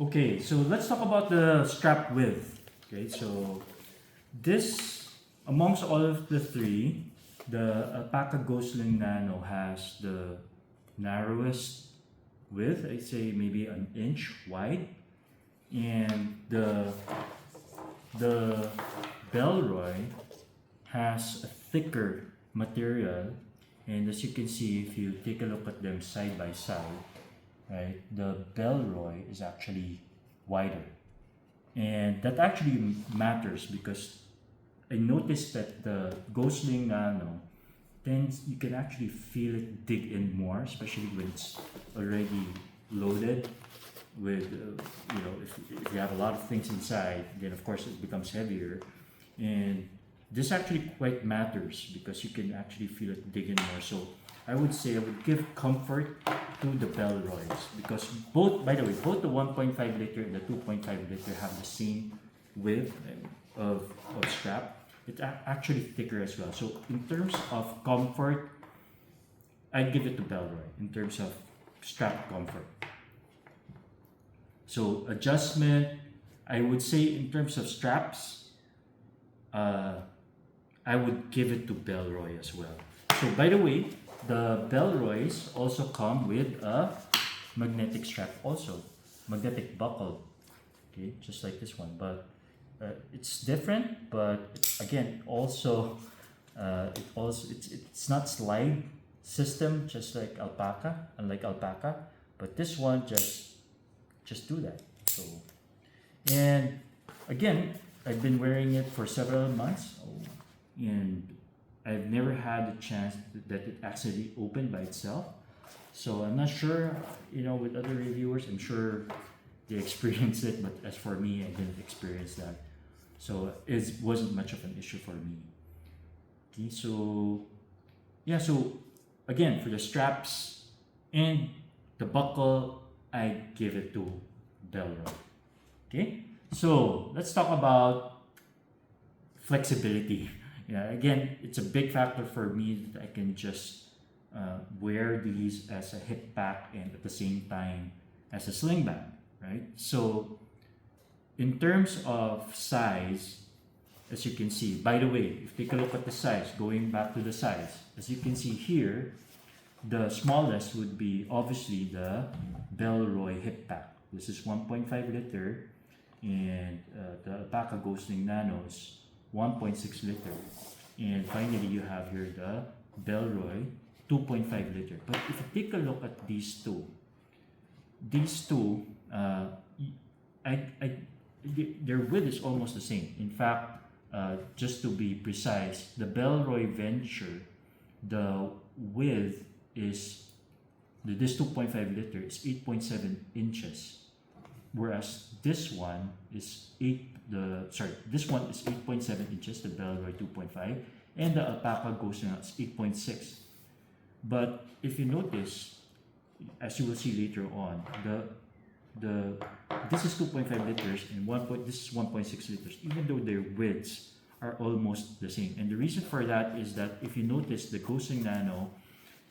Okay, so let's talk about the strap width. Okay, so this, amongst all of the three, the Alpaka Sling Nano has the narrowest width. I'd say maybe an inch wide, and the Bellroy has a thicker material. And as you can see, if you take a look at them side by side, right, the Bellroy is actually wider. And that actually matters because I noticed that the Ghostling Nano tends, you can actually feel it dig in more, especially when it's already loaded with, if you have a lot of things inside, then of course it becomes heavier. And this actually quite matters because you can actually feel it dig in more. So I would say I would give comfort to the Bellroys because both, by the way, both the 1.5 liter and the 2.5 liter have the same width of strap. It's actually thicker as well. So in terms of comfort, I'd give it to Bellroy in terms of strap comfort. So adjustment, I would say in terms of straps, I would give it to Bellroy as well. So by the way, the Bellroys also come with a magnetic strap also, magnetic buckle, okay, just like this one. But it's different, but again, also, it's not slide system just like Alpaka, unlike Alpaka, but this one just do that. So, and again, I've been wearing it for several months, and I've never had a chance that it actually opened by itself. So I'm not sure, with other reviewers, I'm sure they experienced it, but as for me, I didn't experience that. So it wasn't much of an issue for me. Okay, so yeah, so again, for the straps and the buckle, I give it to Bellroy. Okay, so let's talk about flexibility. Yeah, again, it's a big factor for me that I can just wear these as a hip pack and at the same time as a sling bag, right? So in terms of size, as you can see, by the way, if you take a look at the size, going back to the size, as you can see here, the smallest would be obviously the Bellroy hip pack. This is 1.5 liter, and the Alpaka Ghostling Nano is 1.6 liter. And finally, you have here the Bellroy 2.5 liter. But if you take a look at these two, their width is almost the same. In fact, just to be precise, the Bellroy Venture, the width is, this 2.5 liter is 8.7 inches, whereas this one is this one is 8.7 inches, the Bellroy 2.5, and the Alpaka goes now is 8.6. But if you notice, as you will see later on, this is 2.5 liters and this is 1.6 liters, even though their widths are almost the same. And the reason for that is that if you notice the Ghostling Nano,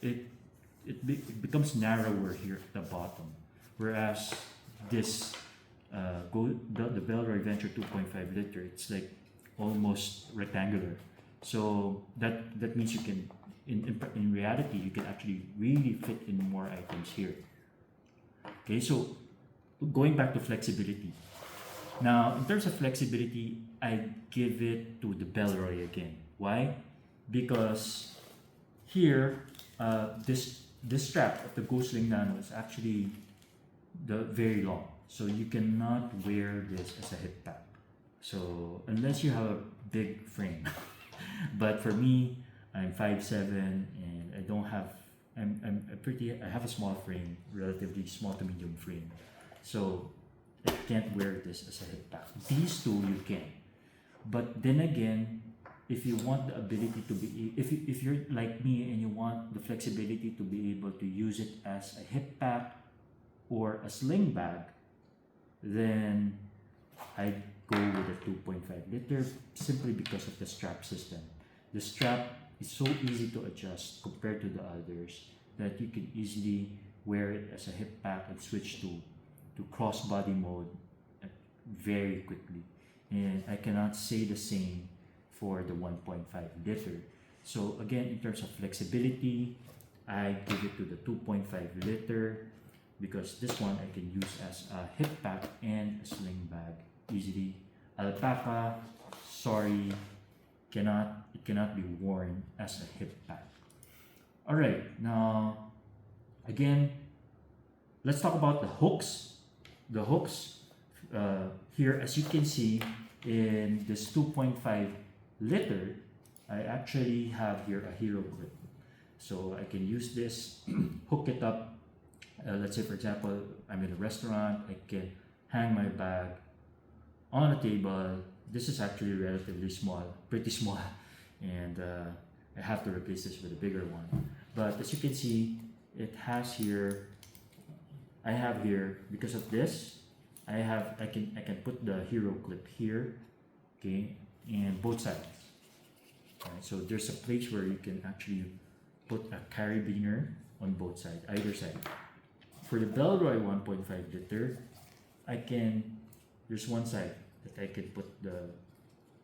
it becomes narrower here at the bottom, whereas this the Bellroy Venture 2.5 liter, it's like almost rectangular. So that means you can, in reality, you can actually really fit in more items here. Okay, so going back to flexibility. Now, in terms of flexibility, I give it to the Bellroy again. Why? Because here, this strap of the Ghostling Nano is actually very long. So you cannot wear this as a hip pack. So unless you have a big frame. But for me, I'm 5'7" and I don't have, I have a small frame, relatively small to medium frame. So I can't wear this as a hip pack. These two you can. But then again, if you want the ability to be, if you're like me and you want the flexibility to be able to use it as a hip pack or a sling bag, then I'd go with a 2.5 liter simply because of the strap system. The strap is so easy to adjust compared to the others that you can easily wear it as a hip pack and switch to to crossbody mode very quickly. And I cannot say the same for the 1.5 liter. So again, in terms of flexibility, I give it to the 2.5 liter because this one I can use as a hip pack and a sling bag easily. Alpaka, sorry, it cannot be worn as a hip pack. All right, now again, let's talk about the hooks. The hooks here, as you can see in this 2.5 liter, I actually have here a hero clip. So I can use this, hook it up. Let's say, for example, I'm in a restaurant, I can hang my bag on a table. This is actually relatively small, pretty small, and I have to replace this with a bigger one. But as you can see, it has here, I have here, because of this, I can put the hero clip here, okay, and both sides. Right, so there's a place where you can actually put a carabiner on both sides, either side. For the Bellroy 1.5 liter, there's one side that I can put the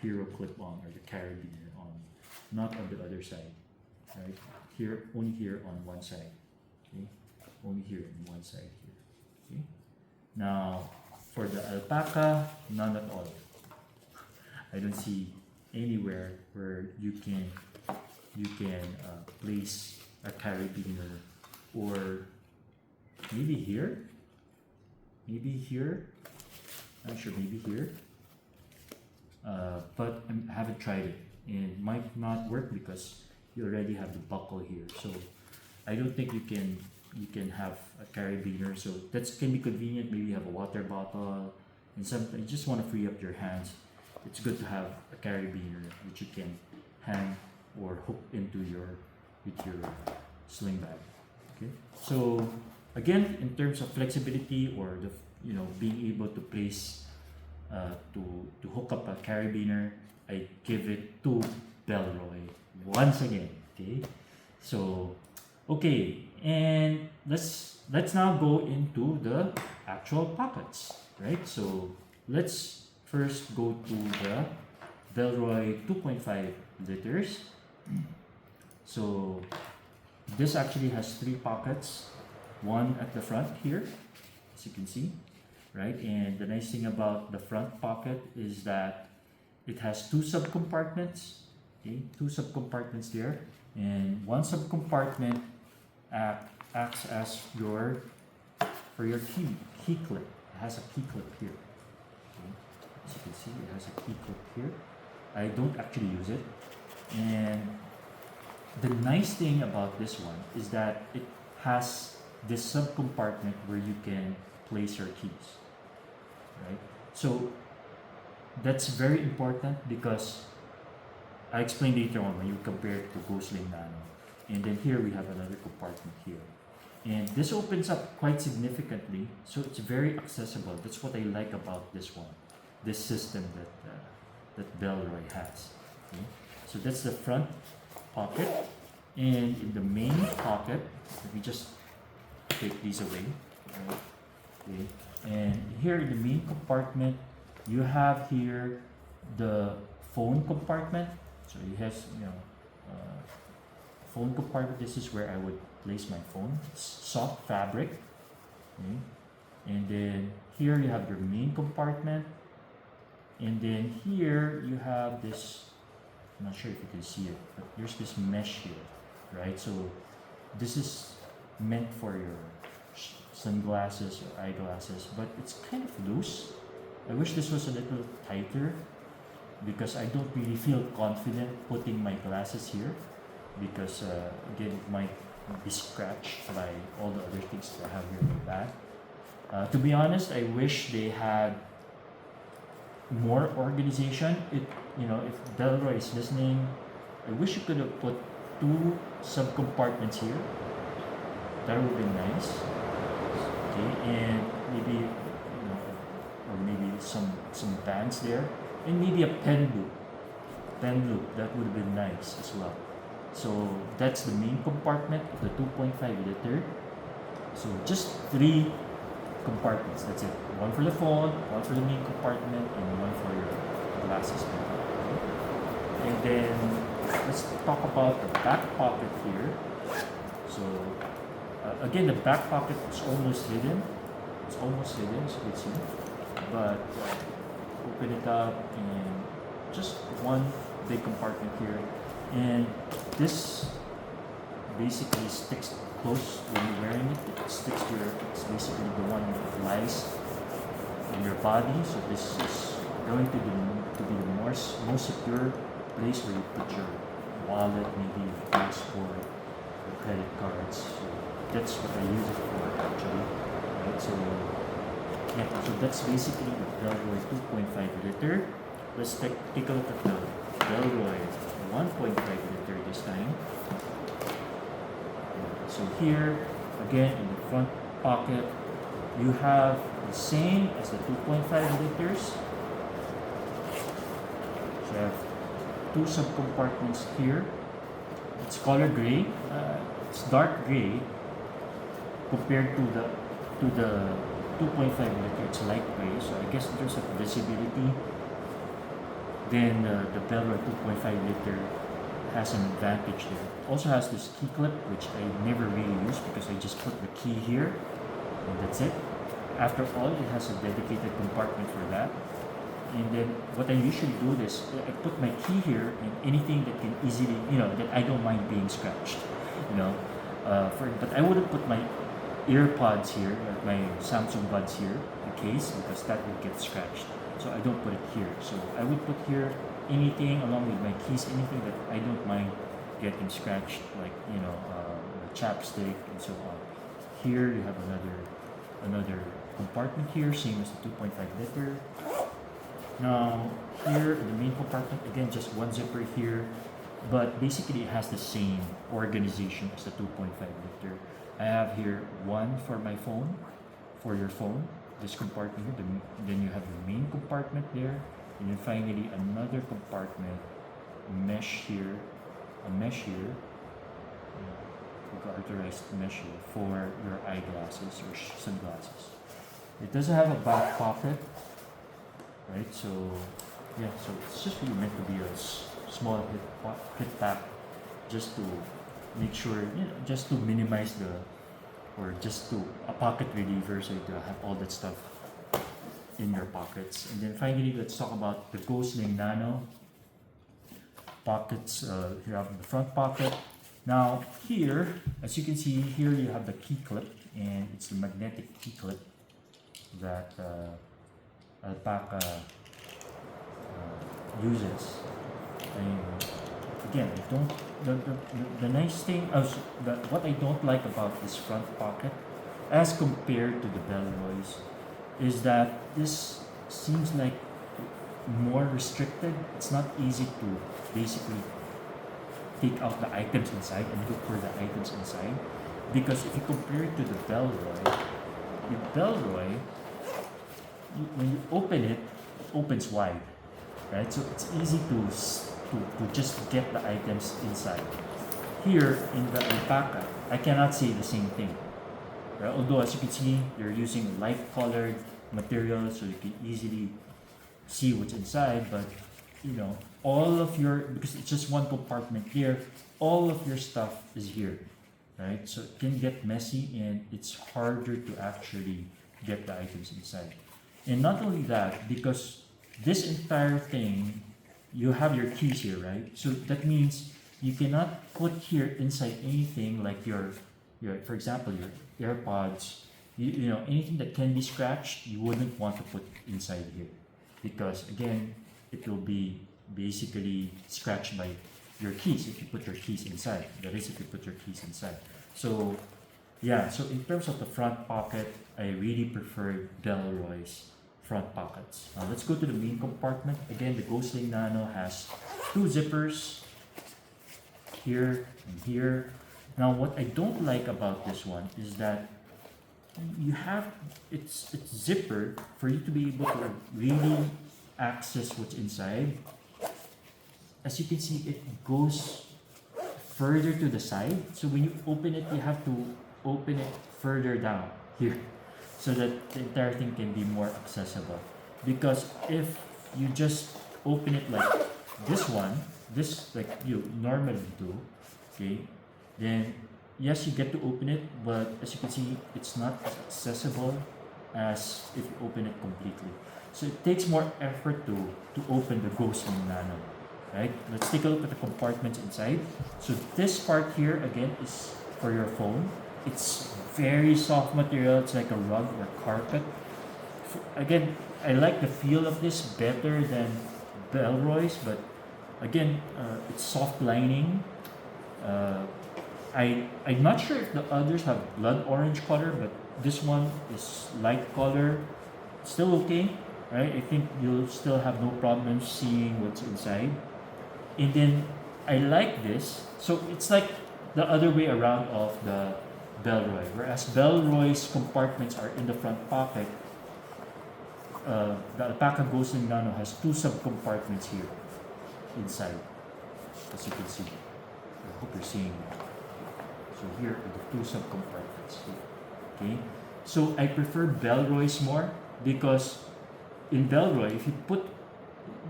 hero clip on or the carabiner on, not on the other side. Right? Here, only here on one side. Okay? Only here on one side here. Okay? Now, for the Alpaka, none at all. I don't see anywhere where you can place a carabiner, or maybe here, I'm sure maybe here, but I haven't tried it, and it might not work because you already have the buckle here. So I don't think you can have a carabiner. So that can be convenient. Maybe you have a water bottle, and sometimes you just want to free up your hands. It's good to have a carabiner which you can hang or hook into your sling bag. Okay. So again, in terms of flexibility or the being able to place to hook up a carabiner, I give it to Bellroy once again. Okay. So okay, and let's now go into the actual pockets, right? So let's first go to the Bellroy 2.5 liters. So this actually has 3 pockets, one at the front here, as you can see, right? And the nice thing about the front pocket is that it has 2 subcompartments, okay? 2 subcompartments there, and one subcompartment acts as your key clip. It has a key clip here. Okay? As you can see, it has a key clip here. I don't actually use it, and the nice thing about this one is that it has this subcompartment where you can place your keys, right? So that's very important because I explained later on when you compare it to Sling Nano. And then here we have another compartment here. And this opens up quite significantly, so it's very accessible. That's what I like about this one, this system that Bellroy has. Okay? So that's the front pocket. And in the main pocket, let me just take these away. Right? Okay. And here in the main compartment, you have here the phone compartment. So it has, phone compartment. This is where I would place my phone. It's soft fabric. Okay. And then here you have your main compartment. And then here you have this, I'm not sure if you can see it, but there's this mesh here, right? So this is meant for your sunglasses or eyeglasses, but it's kind of loose. I wish this was a little tighter because I don't really feel confident putting my glasses here because again, it might be scratched by all the other things that I have here in my bag. To be honest, I wish they had more organization. If Bellroy is listening, I wish you could have put 2 subcompartments here. That would be nice. Okay, and maybe or maybe some bands there, and maybe a pen loop. That would have been nice as well. So that's the main compartment of the 2.5 liter. So just 3 compartments. That's it. One for the phone, one for the main compartment, and one for your glasses. And then let's talk about the back pocket here. So again, the back pocket is almost hidden. It's almost hidden, as you can see. But open it up and just one big compartment here. And this basically sticks close when you're wearing it. It sticks to it's basically the one that lies in your body. So this is going to be the most secure place where you put your wallet, maybe your passport, your credit cards. So that's what I use it for actually. Right? So yeah, so that's basically the Bellroy 2.5 liter. Let's take a look at the Bellroy 1.5 liter this time. So here, again, in the front pocket, you have the same as the 2.5 liters. So you have two sub-compartments here. It's color gray. It's dark gray compared to the 2.5 liter. It's light gray. So I guess in terms of visibility, then the Bellroy 2.5 liter has an advantage there. It also has this key clip, which I never really use because I just put the key here and that's it. After all, it has a dedicated compartment for that. And then what I usually do is I put my key here and anything that can easily, that I don't mind being scratched, but I wouldn't put my earpods here, like my Samsung buds here, the case, because that would get scratched. So I don't put it here. So I would put here anything along with my keys, anything that I don't mind getting scratched, like chapstick and so on. Here you have another compartment here, same as the 2.5 liter. Now here in the main compartment, again just one zipper here, but basically it has the same organization as the 2.5 liter. I have here one for my phone, for your phone, this compartment here, then you have the main compartment there, and then finally another compartment, a mesh here, garterized mesh here for your eyeglasses or sunglasses. It doesn't have a back pocket, right? So yeah, so it's just really meant to be a small hip pack, just to make sure, just to minimize a pocket reliever, so you have all that stuff in your pockets. And then finally, let's talk about the Sling Nano pockets. Here you have the front pocket. Now here, as you can see, here you have the key clip, and it's the magnetic key clip that Alpaka uses. And again, the nice thing, what I don't like about this front pocket, as compared to the Bellroy's, is that this seems like more restricted. It's not easy to basically take out the items inside and look for the items inside, because if you compare it to the Bellroy, when you open it, it opens wide, right? So it's easy to just get the items inside. Here in the Alpaka, I cannot say the same thing. Right? Although as you can see, they're using light colored material, so you can easily see what's inside, but because it's just one compartment here, all of your stuff is here, right? So it can get messy and it's harder to actually get the items inside. And not only that, because this entire thing, you have your keys here, right? So that means you cannot put here inside anything like your for example, your AirPods, anything that can be scratched, you wouldn't want to put inside here, because again, it will be basically scratched by your keys if you put your keys inside. That is, if you put your keys inside. So yeah, so in terms of the front pocket, I really prefer Bellroy's front pockets. Now let's go to the main compartment. Again, the Sling Nano has two zippers here and here. Now what I don't like about this one is that you have it's zipper for you to be able to really access what's inside. As you can see, it goes further to the side. So when you open it, you have to open it further down here. so that the entire thing can be more accessible. Because if you just open it like this like you normally do, okay, then yes, you get to open it, but as you can see, it's not as accessible as if you open it completely. So it takes more effort to open the Sling Nano, right? Let's take a look at the compartments inside. So this part here again is for your phone. It's very soft material. It's like a rug or carpet. Again, I like the feel of this better than Bellroy's, but again, it's soft lining. I'm not sure if the others have blood orange color, but this one is light color. Still okay, right? I think you'll still have no problem seeing what's inside. And then I like this. So it's like the other way around of the Bellroy. Whereas Bellroy's compartments are in the front pocket, the Alpaka Sling Nano has two sub-compartments here inside, as you can see. I hope you're seeing it. So here are the two sub-compartments. Okay, so I prefer Bellroy's more because in Bellroy,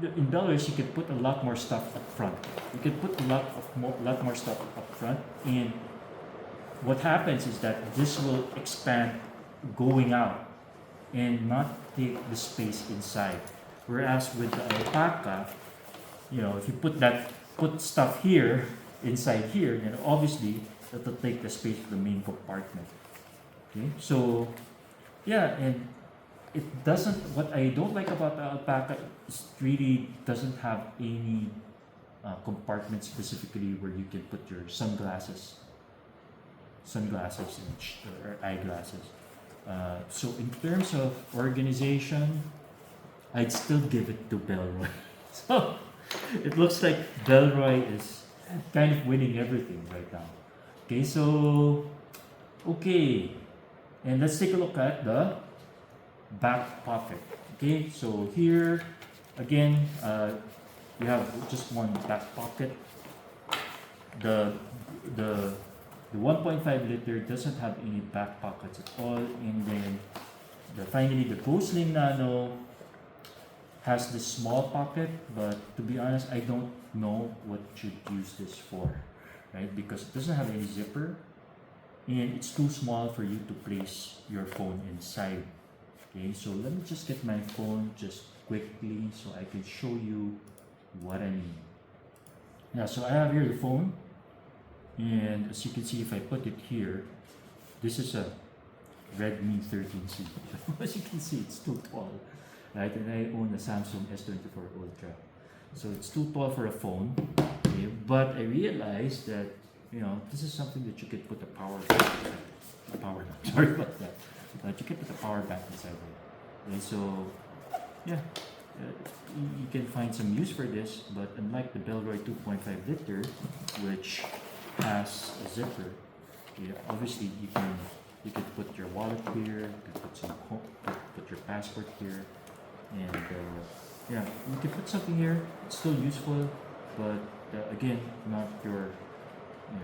in Bellroy's you can put a lot more stuff up front. You can put a lot more stuff up front, and what happens is that this will expand going out and not take the space inside. Whereas with the Alpaka, if you put stuff here inside here, then obviously that will take the space of the main compartment. Okay, so yeah, and it doesn't. What I don't like about the Alpaka is really doesn't have any compartment specifically where you can put your sunglasses and or eyeglasses. So in terms of organization, I'd still give it to Bellroy. So it looks like Bellroy is kind of winning everything right now. Okay, so and let's take a look at the back pocket. Okay, so here again, you have just one back pocket. The 1.5 liter doesn't have any back pockets at all, and then finally the Sling Nano has this small pocket, but to be honest, I don't know what you'd use this for, right? Because it doesn't have any zipper, and it's too small for you to place your phone inside. Okay, so let me just get my phone just quickly so I can show you what I mean. Yeah, so I have here the phone. And as you can see, if I put it here, this is a Redmi 13C. As you can see, it's too tall, right? And I own a Samsung S24 Ultra, so it's too tall for a phone. Okay? But I realized that this is something that you could put a power bank inside. Sorry about that. But you can put a power bank inside it. Okay, so yeah, you can find some use for this. But unlike the Bellroy 2.5 liter, which has a zipper, obviously you can put your wallet here, you can put your passport here, and you can put something here. It's still useful, but again, not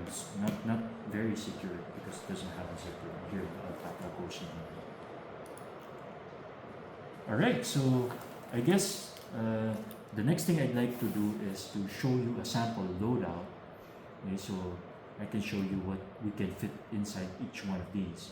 it's not very secure because it doesn't have a zipper here. The Alpaka Nano. All right, so I guess the next thing I'd like to do is to show you a sample loadout. Okay, so I can show you what we can fit inside each one of these.